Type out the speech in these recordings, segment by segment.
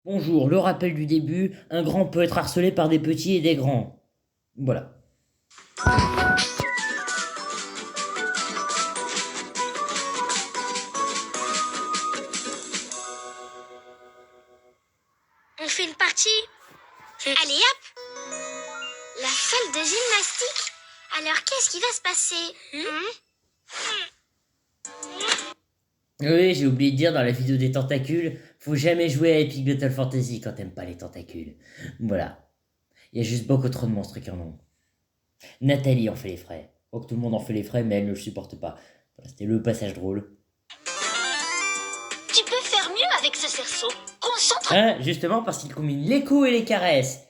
Bonjour, le rappel du début, un grand peut être harcelé par des petits et des grands. Voilà. On fait une partie. Allez hop. La salle de gymnastique. Alors qu'est-ce qui va se passer? Oui, j'ai oublié de dire dans la vidéo des tentacules, faut jamais jouer à Epic Battle Fantasy quand t'aimes pas les tentacules. Voilà. Il y a juste beaucoup trop de monstres qui en ont. Nathalie en fait les frais. Oh, que tout le monde en fait les frais, mais elle ne le supporte pas. Voilà, c'était le passage drôle. Tu peux faire mieux avec ce cerceau. Concentre. Hein, justement parce qu'ils combinent les coups et les caresses.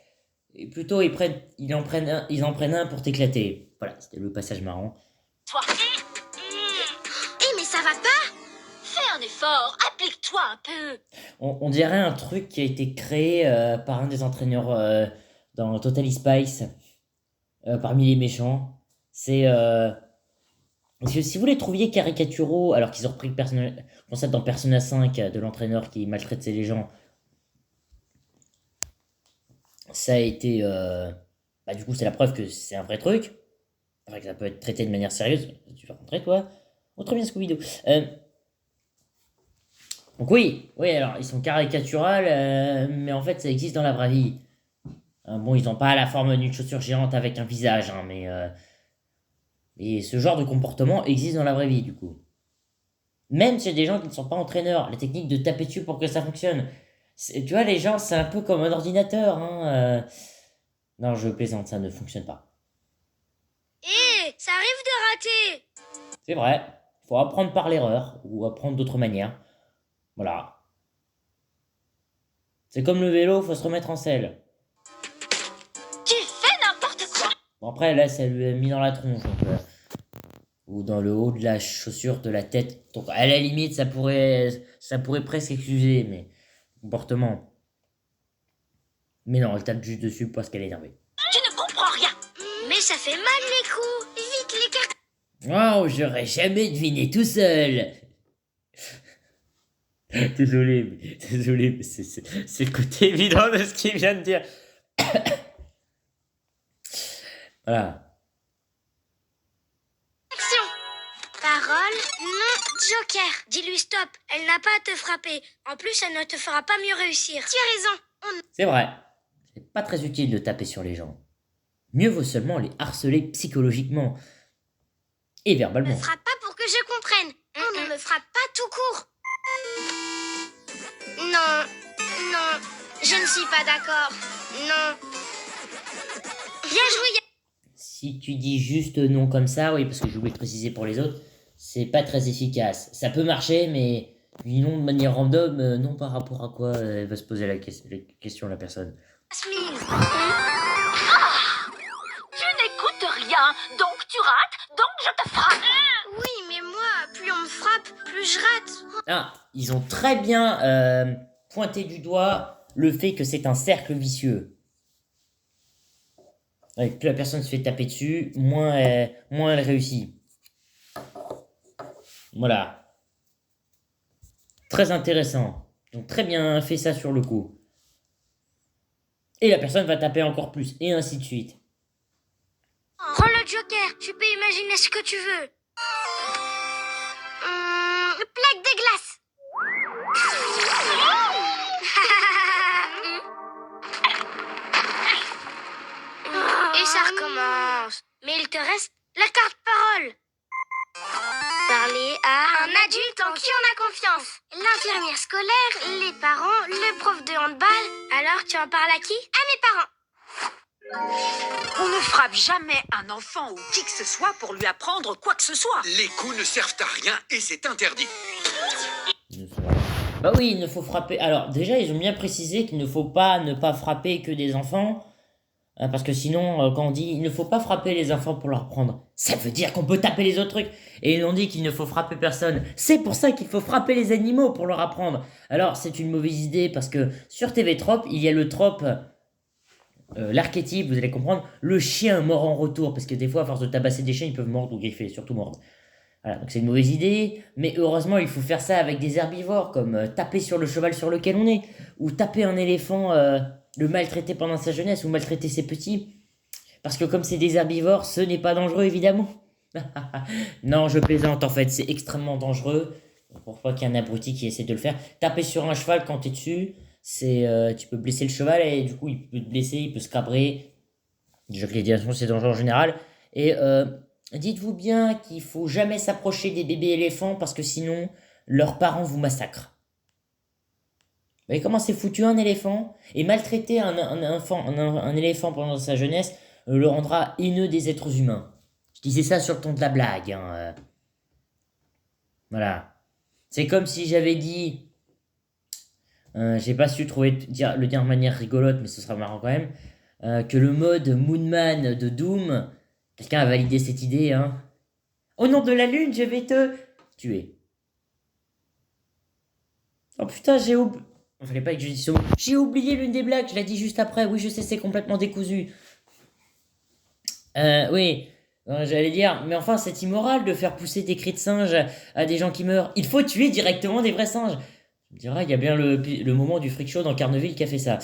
Et plutôt, ils en prennent un pour t'éclater. Voilà, c'était le passage marrant. Toi. Mais ça va pas. Fais un effort. Applique-toi un peu. On dirait un truc qui a été créé par un des entraîneurs dans Totally Spice, parmi les méchants. C'est. Si vous les trouviez caricaturaux, alors qu'ils ont repris le concept dans Persona 5 de l'entraîneur qui maltraite les gens, ça a été. Du coup, c'est la preuve que c'est un vrai truc. Enfin, que ça peut être traité de manière sérieuse. Tu vas rentrer, toi? Oh, très bien, Scooby-Doo. Donc oui, alors ils sont caricaturales, mais en fait ça existe dans la vraie vie. Bon, ils n'ont pas la forme d'une chaussure géante avec un visage, hein, mais ce genre de comportement existe dans la vraie vie du coup. Même chez des gens qui ne sont pas entraîneurs, la technique de taper dessus pour que ça fonctionne. Tu vois, les gens, c'est un peu comme un ordinateur. Hein. Non, je plaisante, ça ne fonctionne pas. Ça arrive de rater. C'est vrai, il faut apprendre par l'erreur ou apprendre d'autres manières. Voilà. C'est comme le vélo, faut se remettre en selle. Tu fais n'importe quoi. Bon, après, là, ça lui a mis dans la tronche. Donc, ou dans le haut de la chaussure de la tête. Donc, à la limite, ça pourrait presque excuser, mais comportement. Mais non, elle tape juste dessus parce qu'elle est énervée. Tu ne comprends rien. Mais ça fait mal les coups. Vite les cartes. Oh, j'aurais jamais deviné tout seul. Désolé, mais c'est le côté évident de ce qu'il vient de dire. Voilà. Action. Parole, non, Joker. Dis-lui stop, elle n'a pas à te frapper. En plus, elle ne te fera pas mieux réussir. Tu as raison. C'est vrai. C'est pas très utile de taper sur les gens. Mieux vaut seulement les harceler psychologiquement. Et On verbalement. ne frappe pas pour que je comprenne. On ne me frappe pas tout court. Non, je ne suis pas d'accord. Non. Bien joué. Si tu dis juste non comme ça, oui, parce que j'ai oublié de préciser pour les autres, c'est pas très efficace. Ça peut marcher, mais non de manière random, non par rapport à quoi elle va se poser la question la personne. Jasmine. Tu n'écoutes rien, donc tu rates, donc je te frappe. Oui, mais moi, plus on me frappe, plus je rate. Ah, ils ont très bien pointé du doigt le fait que c'est un cercle vicieux. Ouais, plus la personne se fait taper dessus, moins elle réussit. Voilà. Très intéressant. Donc très bien fait ça sur le coup. Et la personne va taper encore plus, et ainsi de suite. Prends le Joker, tu peux imaginer ce que tu veux. Plaque de glace. Et ça recommence. Mais il te reste la carte parole. Parler à un adulte en qui on a confiance. L'infirmière scolaire, les parents, le prof de handball. Alors tu en parles à qui? À mes parents. On ne frappe jamais un enfant ou qui que ce soit pour lui apprendre quoi que ce soit. Les coups ne servent à rien et c'est interdit. Bah oui, il ne faut frapper. Alors déjà, ils ont bien précisé qu'il ne faut pas ne pas frapper que des enfants. Parce que sinon, quand on dit il ne faut pas frapper les enfants pour leur prendre, ça veut dire qu'on peut taper les autres trucs. Et on dit qu'il ne faut frapper personne. C'est pour ça qu'il faut frapper les animaux pour leur apprendre. Alors c'est une mauvaise idée parce que sur TV Trope, il y a le trope, l'archétype, vous allez comprendre, le chien mord en retour. Parce que des fois, à force de tabasser des chiens, ils peuvent mordre ou griffer, surtout mordre. Voilà, donc c'est une mauvaise idée, mais heureusement il faut faire ça avec des herbivores, comme taper sur le cheval sur lequel on est, ou taper un éléphant, le maltraiter pendant sa jeunesse, ou maltraiter ses petits. Parce que comme c'est des herbivores, ce n'est pas dangereux évidemment. Non, je plaisante en fait, c'est extrêmement dangereux. Pour pas qu'il y ait un abruti qui essaie de le faire. Taper sur un cheval quand t'es dessus, tu peux blesser le cheval et du coup il peut te blesser, il peut se cabrer. Déjà que les déviations c'est dangereux en général. Et dites-vous bien qu'il faut jamais s'approcher des bébés éléphants parce que sinon leurs parents vous massacrent. Vous voyez comment c'est foutu un éléphant? Et maltraiter un éléphant pendant sa jeunesse le rendra haineux des êtres humains. Je disais ça sur le ton de la blague. Hein, Voilà. C'est comme si j'avais dit, j'ai pas su le dire de manière rigolote, mais ce sera marrant quand même, que le mode Moonman de Doom, quelqu'un a validé cette idée, hein. Au nom de la lune, je vais te tuer. Oh putain, fallait pas que je dise ça. J'ai oublié l'une des blagues, je l'ai dit juste après. Oui, je sais, c'est complètement décousu. Oui. J'allais dire, mais enfin, c'est immoral de faire pousser des cris de singe à des gens qui meurent. Il faut tuer directement des vrais singes. Tu me diras, il y a bien le moment du freak show dans Carneville qui a fait ça.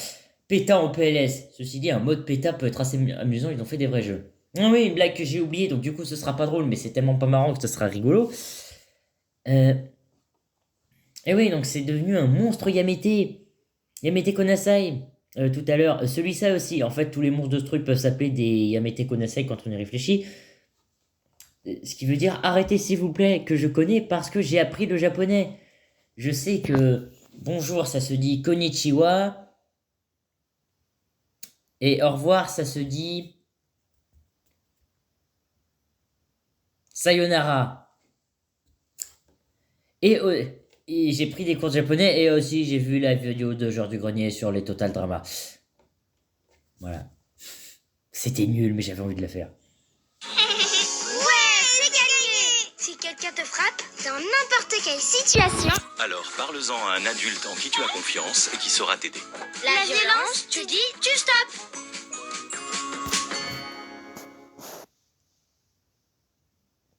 PETA en PLS. Ceci dit, un mode PETA peut être assez amusant, ils ont fait des vrais jeux. Ah oui, une blague que j'ai oubliée, donc du coup ce sera pas drôle, mais c'est tellement pas marrant que ce sera rigolo. Et oui, donc c'est devenu un monstre Yamete. Yamete Konasai. Tout à l'heure, celui-là aussi. En fait, tous les monstres de ce truc peuvent s'appeler des Yamete Konasai quand on y réfléchit. Ce qui veut dire arrêtez s'il vous plaît, que je connais parce que j'ai appris le japonais. Je sais que bonjour ça se dit konnichiwa. Et au revoir ça se dit sayonara. Et j'ai pris des cours de japonais et aussi j'ai vu la vidéo de Georges du Grenier sur les Total Drama. Voilà. C'était nul mais j'avais envie de la faire. Si quelqu'un te frappe, dans n'importe quelle situation, Alors parle-en à un adulte en qui tu as confiance et qui saura t'aider. la violence, tu dis, tu stoppes.